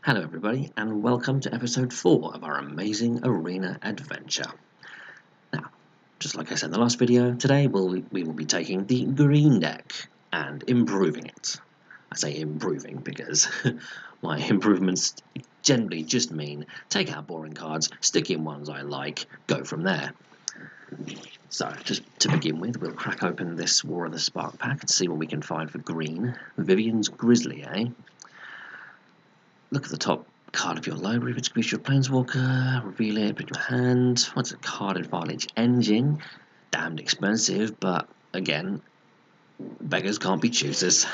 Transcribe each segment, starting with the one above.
Hello everybody and welcome to episode 4 of our amazing arena adventure. Now, just like I said in the last video, today we will be taking the green deck and improving it. I say improving because my improvements generally just mean take out boring cards, stick in ones I like, go from there. So, just to begin with, we'll crack open this War of the Spark pack and see what we can find for green. Vivian's Grizzly, eh? Look at the top card of your library, which gives you a Planeswalker, reveal it, put it in your hand. What's a card advantage? Engine. Damned expensive, but again, beggars can't be choosers.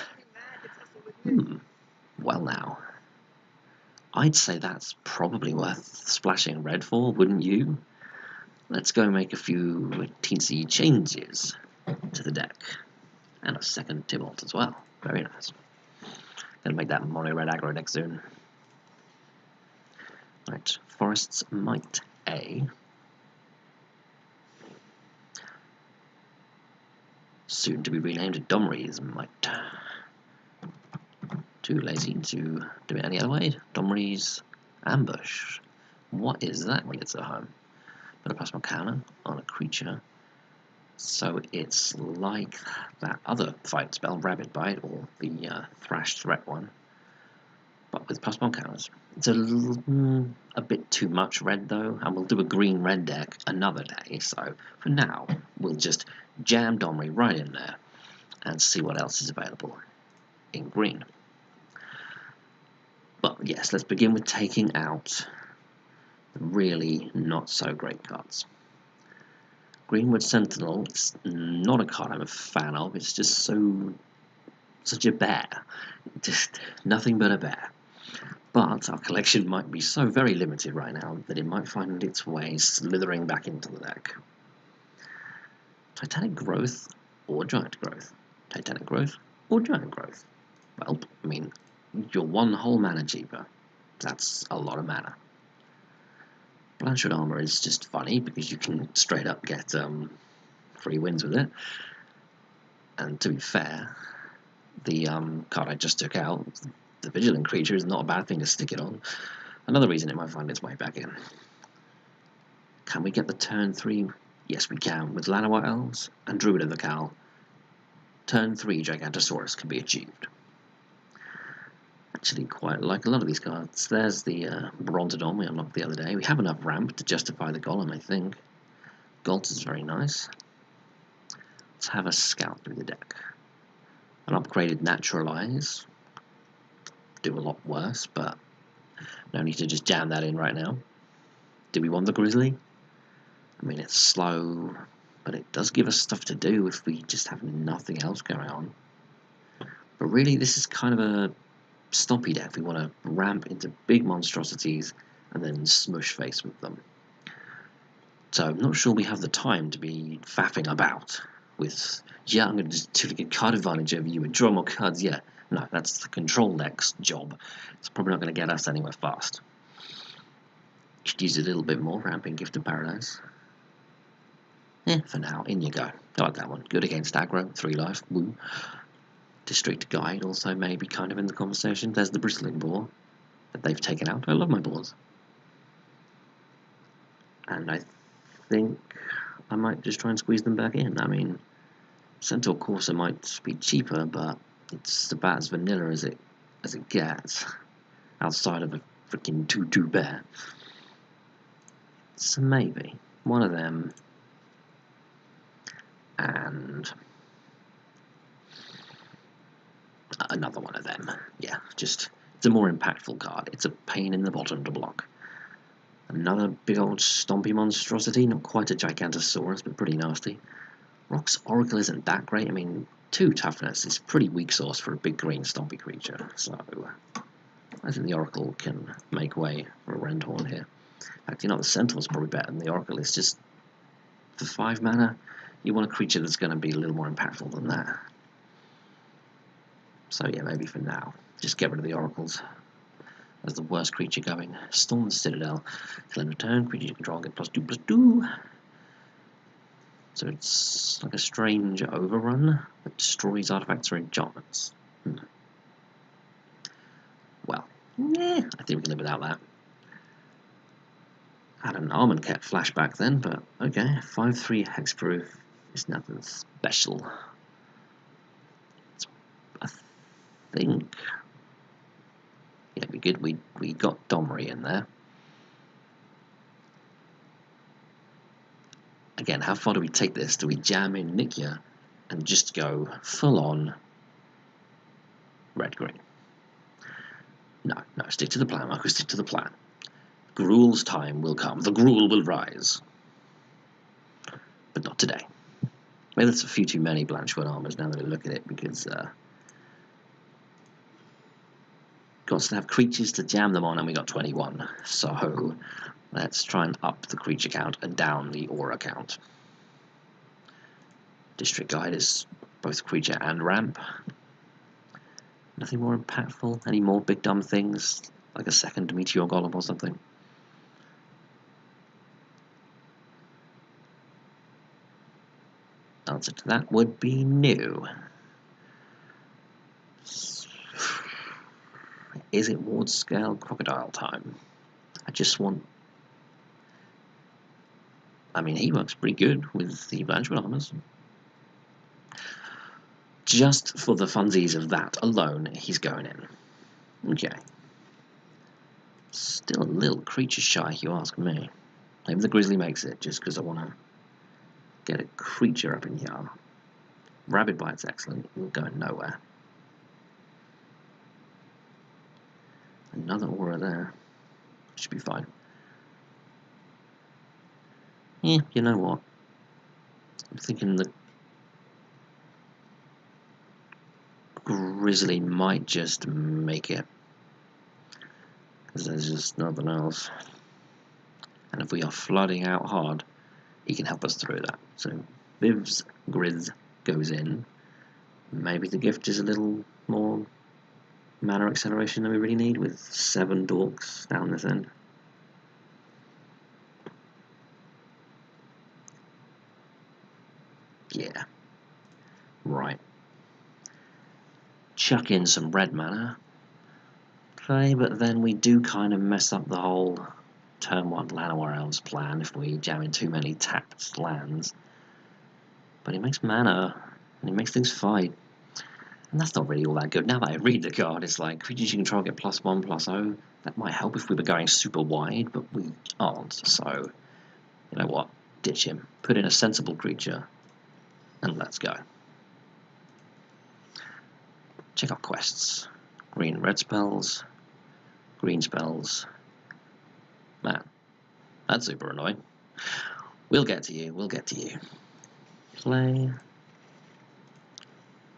Well now. I'd say that's probably worth splashing red for, wouldn't you? Let's go make a few teensy changes to the deck. And a second Tybalt as well. Very nice. Gonna make that mono red aggro deck soon. Right, Forest's Might A. Soon to be renamed Domri's Might. Too lazy to do it any other way. Domri's Ambush. What is that when it's at home? Put a plasma counter on a creature. So it's like that other fight spell, Rabid Bite, or the Thrash Threat one, but with plasma counters. It's a bit too much red though, and we'll do a green-red deck another day, so for now we'll just jam Domri right in there and see what else is available in green. But yes, let's begin with taking out the really not so great cards. Greenwood Sentinel, it's not a card I'm a fan of, it's just such a bear. Just nothing but a bear. But our collection might be so very limited right now that it might find its way slithering back into the deck. Titanic Growth or Giant Growth? Titanic Growth or Giant Growth? Well, I mean, you're one whole mana cheaper. That's a lot of mana. Blanchard Armor is just funny because you can straight up get free wins with it. And to be fair, the card I just took out, the Vigilant Creature, is not a bad thing to stick it on. Another reason it might find its way back in. Can we get the turn 3? Yes, we can. With Llanowar Elves and Druid of the Cal, turn 3 Gigantosaurus can be achieved. Actually, quite like a lot of these cards. There's the Brontodon we unlocked the other day. We have enough ramp to justify the Golem, I think. Galt is very nice. Let's have a scout through the deck. An upgraded Naturalize. Do a lot worse, but no need to just jam that in right now. Do we want the Grizzly? I mean, it's slow, but it does give us stuff to do if we just have nothing else going on. But really, this is kind of a stompy deck. We want to ramp into big monstrosities and then smush face with them. So I'm not sure we have the time to be faffing about with, yeah, I'm going to just get card advantage over you and draw more cards, yeah. No, that's the control deck's job. It's probably not going to get us anywhere fast. Should use a little bit more, ramping Gift of Paradise. For now, in you go. I like that one. Good against aggro, 3 life, woo. District Guide also maybe kind of in the conversation. There's the Bristling Boar that they've taken out. I love my boars. And I think I might just try and squeeze them back in. I mean, Centaur Corsair might be cheaper, but it's about as vanilla as it gets, outside of a freaking 2/2 bear. So maybe one of them, and another one of them. Yeah, just it's a more impactful card. It's a pain in the bottom to block. Another big old stompy monstrosity, not quite a Gigantosaurus, but pretty nasty. Rock's Oracle isn't that great. I mean, 2 toughness is pretty weak sauce for a big green stompy creature, so I think the Oracle can make way for a Rendhorn here. In fact, the Centaur's probably better than the Oracle. It's just, for 5 mana, you want a creature that's going to be a little more impactful than that. So yeah, maybe for now, just get rid of the Oracles as the worst creature going. Storm the Citadel. Till end of turn, creature you control get +2/+2. So it's like a strange overrun that destroys artifacts or enchantments. Well, Yeah, I think we can live without that. Had an Almond Cat flashback then, but okay. 5/3 hexproof is nothing special. I think. Yeah, we good. We got Domri in there. Again, how far do we take this? Do we jam in Nikya and just go full on red-green? No, stick to the plan, Marcus, stick to the plan. Gruel's time will come. The Gruel will rise. But not today. Maybe that's a few too many Blanchwood armors now that I look at it, because got to have creatures to jam them on, and we got 21. So let's try and up the creature count and down the aura count. District Guide is both creature and ramp. Nothing more impactful? Any more big dumb things? Like a second Meteor Golem or something? Answer to that would be no. Is it Ward Scale Crocodile time? I just want... I mean, he works pretty good with the Blanchwood armors. Just for the funsies of that alone, he's going in. Okay. Still a little creature shy, if you ask me. Maybe the Grizzly makes it, just because I want to get a creature up in here. Rabid Bite's excellent. We're going nowhere. Another aura there. Should be fine. Yeah, you know what? I'm thinking the Grizzly might just make it. Because there's just nothing else. And if we are flooding out hard, he can help us through that. So Viv's Grizz goes in. Maybe the gift is a little more mana acceleration than we really need, with 7 dorks down this end. Yeah. Right. Chuck in some red mana. Play, but then we do kind of mess up the whole turn 1 Llanowar Elves plan if we jam in too many tapped lands. But he makes mana, and he makes things fight. And that's not really all that good. Now that I read the card, it's like, creatures you control get +1/+0. That might help if we were going super wide, but we aren't. So, you know what? Ditch him. Put in a sensible creature, and let's go. Check our quests. Green, red spells. Green spells. Man, that's super annoying. We'll get to you. We'll get to you. Play.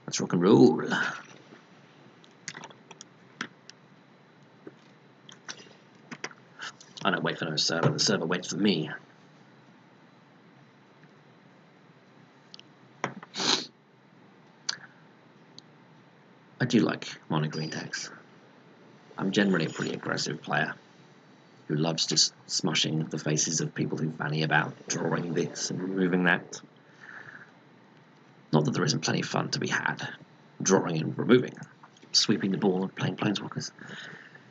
Let's rock and roll. I don't wait for no server. The server waits for me. I do like mono green decks. I'm generally a pretty aggressive player who loves just smushing the faces of people who fanny about drawing this and removing that. Not that there isn't plenty of fun to be had drawing and removing, sweeping the ball and playing planeswalkers.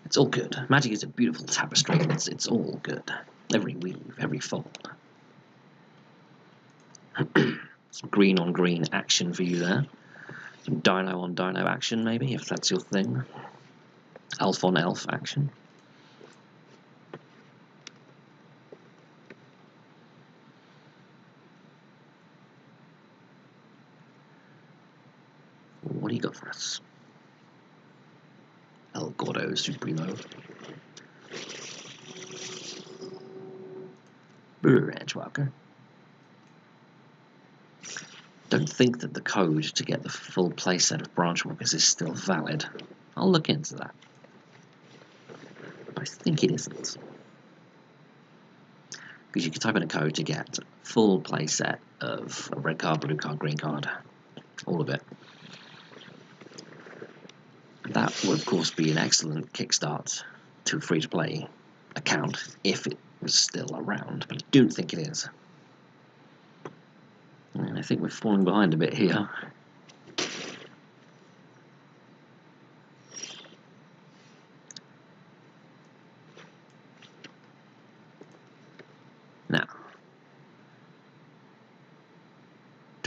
It's all good. Magic is a beautiful tapestry, and it's all good. Every weave, every fold. Some green on green action for you there. Some dino on dino action, maybe, if that's your thing. Elf on elf action. What do you got for us? El Gordo Supremo. Ranchwalker. Don't think that the code to get the full playset of Branchwalkers is still valid. I'll look into that. I think it isn't. Because you can type in a code to get full playset of a red card, blue card, green card. All of it. That would of course be an excellent kickstart to a free-to-play account if it was still around, but I don't think it is. And I think we're falling behind a bit here.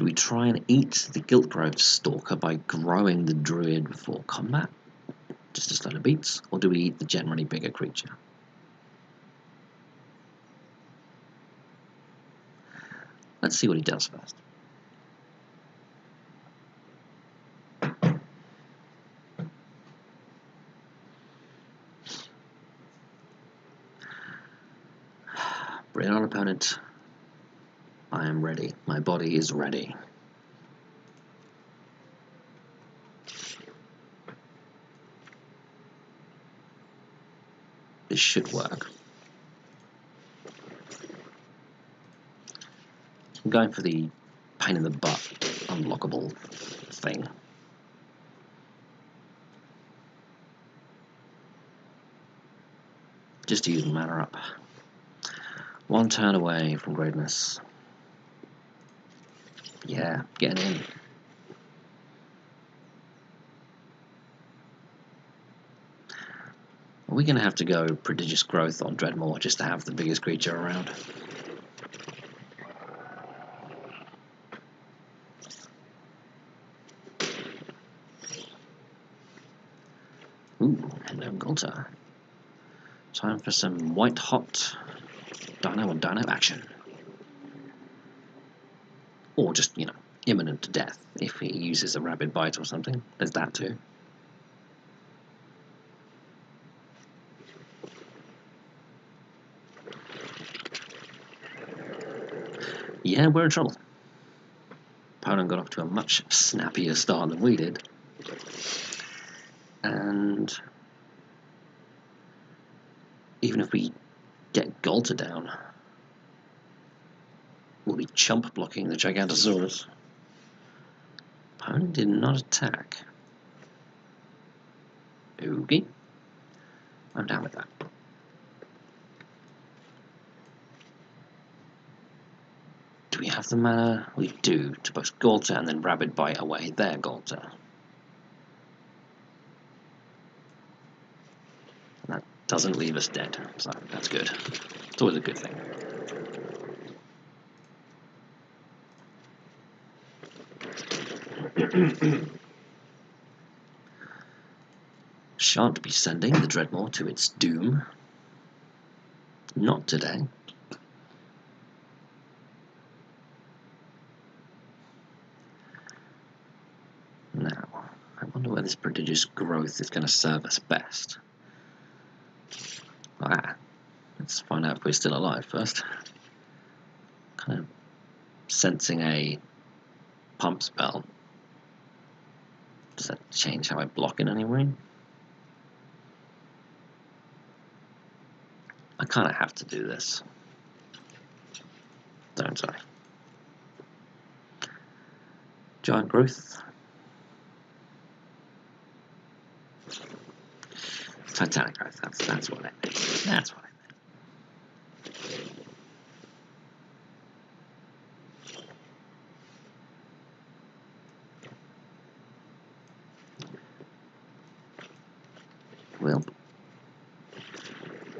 Do we try and eat the Guiltgrove Stalker by growing the Druid before combat, just to slow the beats, or do we eat the generally bigger creature? Let's see what he does first. Bring on, opponent. I am ready. My body is ready. This should work. I'm going for the pain in the butt unlockable thing. Just to use mana up. One turn away from greatness. Yeah, getting in. Are we going to have to go Prodigious Growth on Dreadmore just to have the biggest creature around? Ooh, hello Golter. Time for some white hot Dino on Dino action. Or just, you know, imminent to death if he uses a Rabid Bite or something. There's that too. Yeah, we're in trouble. Opponent got off to a much snappier start than we did. And even if we get Golter down, we'll be chump blocking the Gigantosaurus. Opponent did not attack. Okay. I'm down with that. Do we have the mana? We do, to both Golter and then Rabid Bite away their Golter. That doesn't leave us dead, so that's good. It's always a good thing. Shan't be sending the Dreadmore to its doom. Not today. Now, I wonder where this Prodigious Growth is going to serve us best. Let's find out if we're still alive first. Kind of sensing a pump spell. Does that change how I block in any way? I kind of have to do this, don't I? Giant Growth. Titanic Growth, that's what I meant. That's what I meant. Well,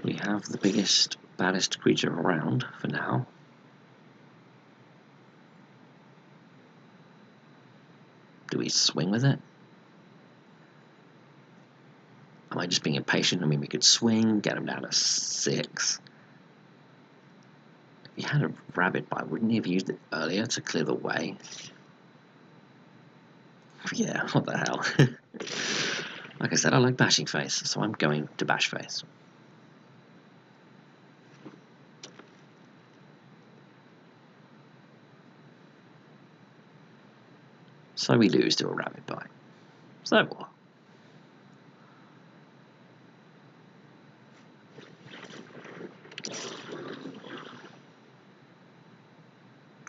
we have the biggest, baddest creature around for now. Do we swing with it? Am I just being impatient? I mean, we could swing, get him down to 6. If he had a Rabid Bite, wouldn't he have used it earlier to clear the way? Yeah, what the hell? Like I said, I like Bashing Face, so I'm going to Bash Face. So we lose to a Rabid Bite. So what?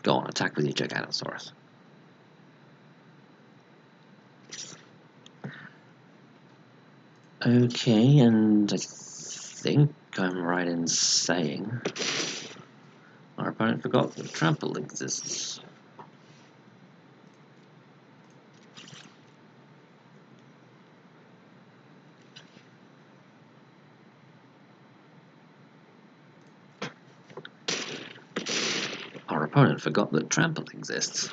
Go on, attack with your Gigantosaurus. Okay, and I think I'm right in saying our opponent forgot that trample exists. Our opponent forgot that trample exists.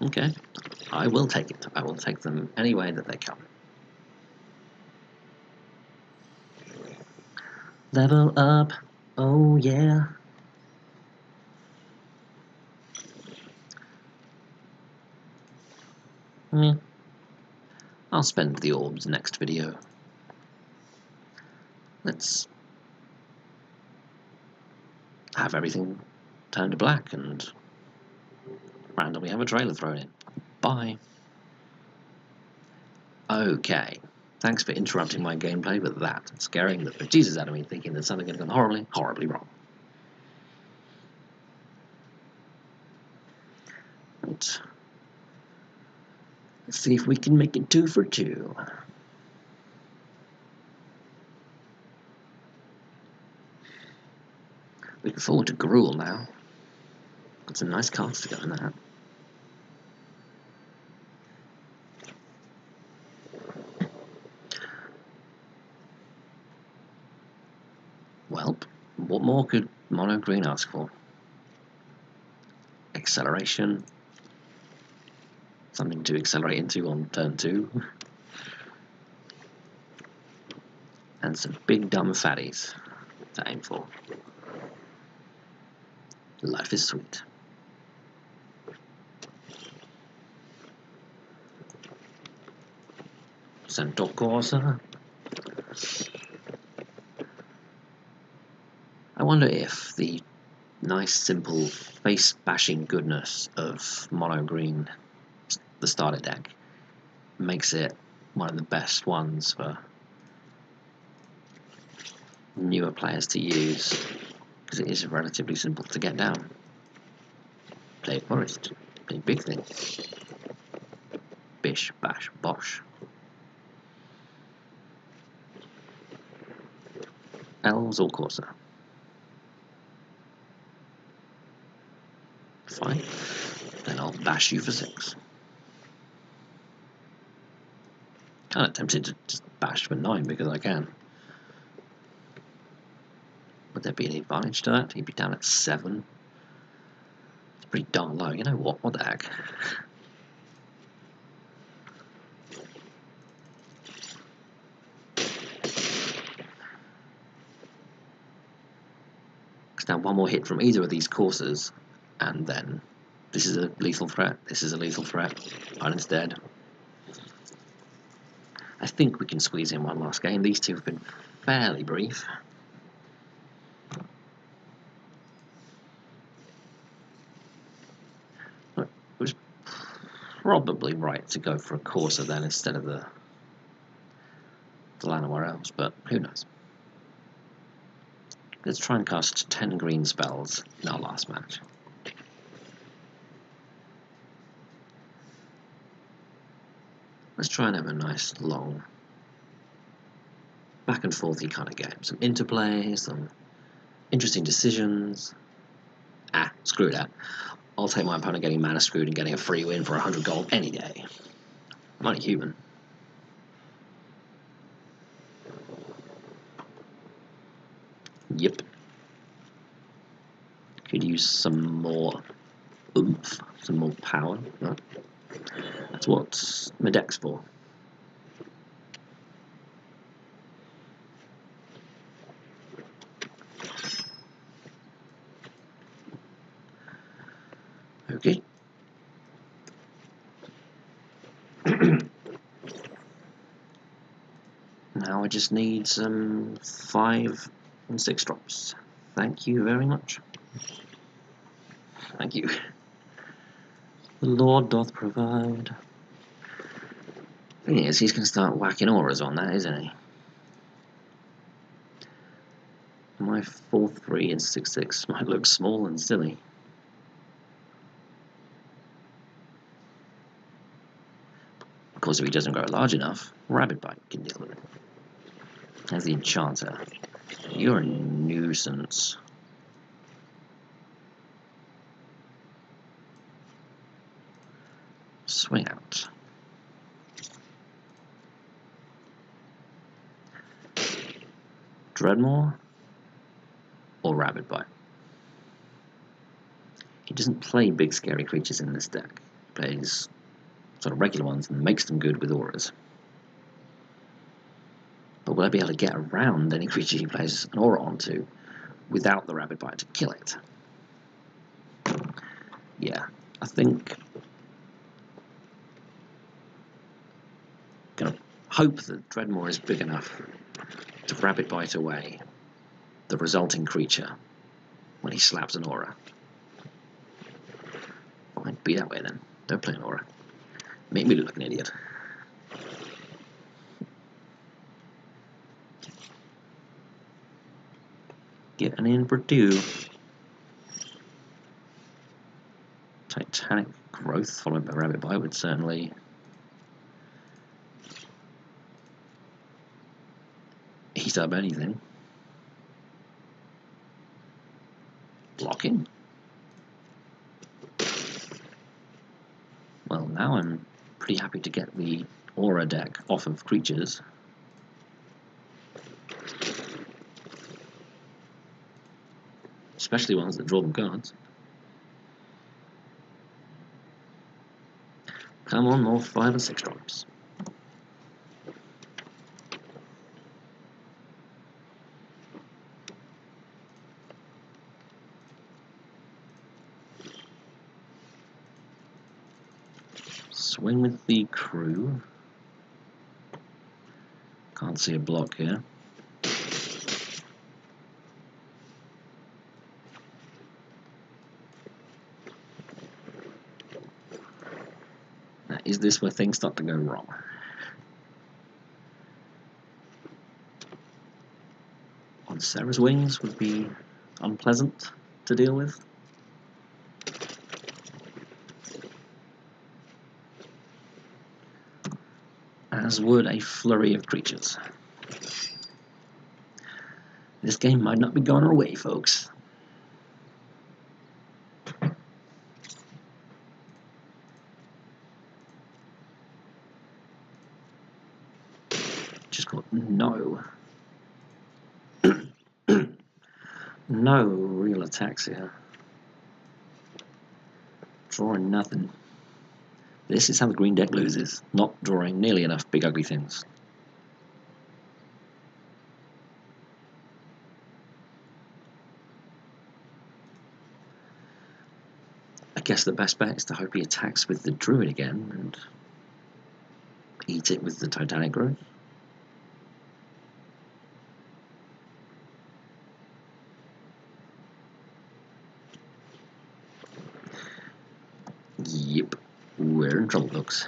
Okay, I will take it. I will take them any way that they come. Level up, oh yeah. I'll spend the orbs next video. Let's have everything turn to black and randomly have a trailer thrown in. Bye. Okay, thanks for interrupting my gameplay with that, scaring the bejesus out of me, thinking that something had gone horribly, horribly wrong. And let's see if we can make it 2 for 2. Looking forward to Gruel now. Got some nice cards to go in that. Well, what more could Mono Green ask for? Acceleration. Something to accelerate into on turn 2. And some big dumb fatties to aim for. Life is sweet. Centaur Corsa. I wonder if the nice, simple, face-bashing goodness of Mono Green, the starter deck, makes it one of the best ones for newer players to use, because it is relatively simple to get down. Play Forest, play big thing. Bish, bash, bosh. Elves or Corsa? Fine. Then I'll bash you for 6. Kind of tempted to just bash for 9 because I can. Would there be any advantage to that? He'd be down at 7. It's pretty darn low. You know what? What the heck? Now one more hit from either of these courses, and then this is a lethal threat, this is a lethal threat. Opponent's dead. I think we can squeeze in one last game. These two have been fairly brief. It was probably right to go for a Corsa then instead of the Llanowar Elves, but who knows. Let's try and cast 10 green spells in our last match. Let's try and have a nice, long, back and forthy kind of game. Some interplay, some interesting decisions. Screw that. I'll take my opponent getting mana screwed and getting a free win for 100 gold any day. I'm only human. Yep. Could use some more oomph, some more power. No? That's what my deck's for. Okay. Now I just need some 5 and 6 drops. Thank you very much. Thank you. The Lord doth provide. Thing is, he's going to start whacking auras on that, isn't he? My 4-3 and 6-6 might look small and silly. Of course, if he doesn't grow large enough, Rabbit Bite can deal with it. As the Enchanter, you're a nuisance. Swing out. Dreadmore or Rabbit Bite. He doesn't play big scary creatures in this deck. plays sort of regular ones and makes them good with auras. But will I be able to get around any creature he plays an aura onto without the Rapid Bite to kill it? Yeah, I think gonna hope that Dreadmore is big enough to Rapid Bite away the resulting creature when he slaps an aura. Fine, be that way then. Don't play an aura. Make me look like an idiot. Get an in for 2. Titanic Growth followed by Rabbit Bite would certainly heat up anything. Blocking. Well, now I'm pretty happy to get the aura deck off of creatures. Especially ones that draw them cards. Come on, more 5 and 6 drops. Swing with the crew. Can't see a block here. Now, is this where things start to go wrong? On Sarah's Wings would be unpleasant to deal with. As would a flurry of creatures. This game might not be going our way, folks. Just got no. No real attacks here. Drawing nothing. This is how the green deck loses, not drawing nearly enough big ugly things. I guess the best bet is to hope he attacks with the Druid again and eat it with the Titanic Growth. Yep, we're in trouble, folks.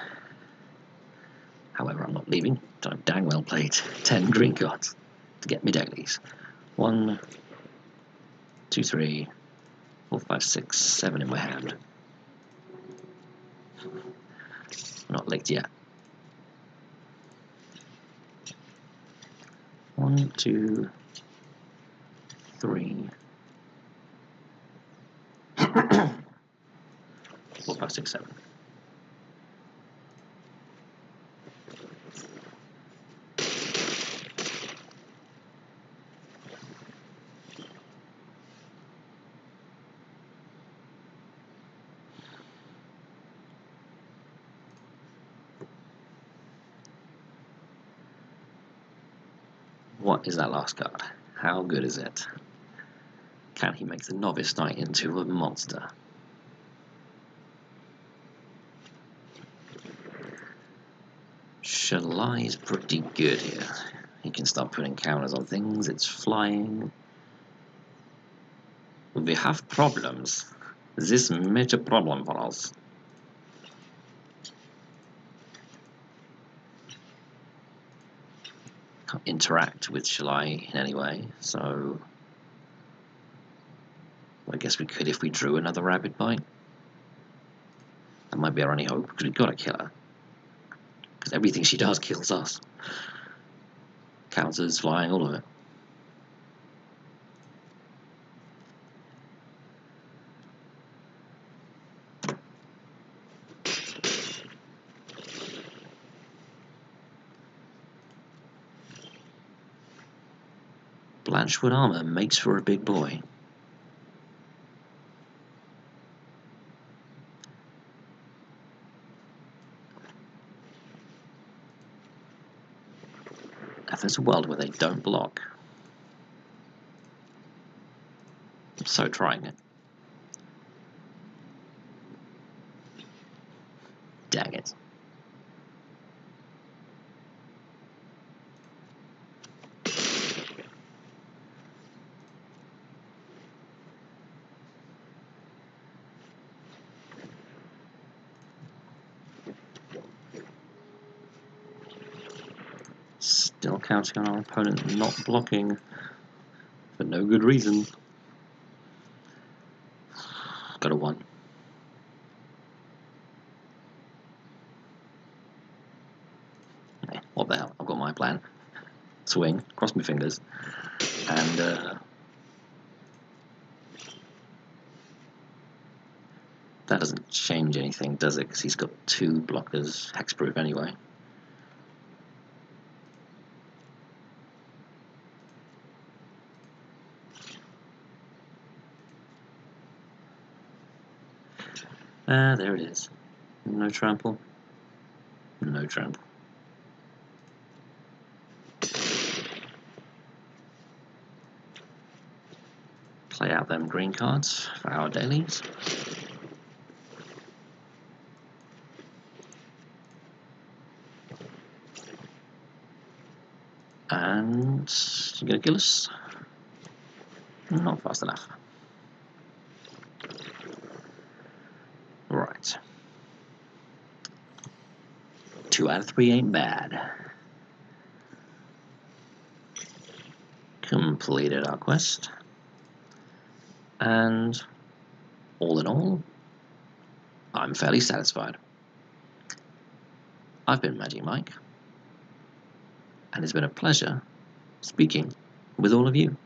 However, I'm not leaving, so I've dang well played 10 green cards to get me dailies. 1, 2, 3, 4, 5, 6, 7 in my hand. Not licked yet. 1, 2, 3, 4, 5, 6, 7. What is that last card? How good is it? Can he make the Novice Knight into a monster? Shalai's pretty good here. He can start putting counters on things. It's flying. We have problems. This major problem for us. Can't interact with Shalai in any way, so I guess we could if we drew another Rapid Bite. That might be our only hope, because we've got to kill her. Because everything she does kills us. Counters, flying, all of it. Blanchwood armor makes for a big boy. If there's a world where they don't block, I'm so trying it. Dang it. Still counting on our opponent not blocking for no good reason. Got a 1. Hey, what the hell? I've got my plan. Swing, cross my fingers, and that doesn't change anything, does it? Because he's got 2 blockers, hexproof anyway. There it is. No trample. No trample. Play out them green cards for our dailies. And you're gonna kill us? Not fast enough. Right. 2 out of 3 ain't bad. Completed our quest. And all in all, I'm fairly satisfied. I've been Magic Mike, and it's been a pleasure speaking with all of you.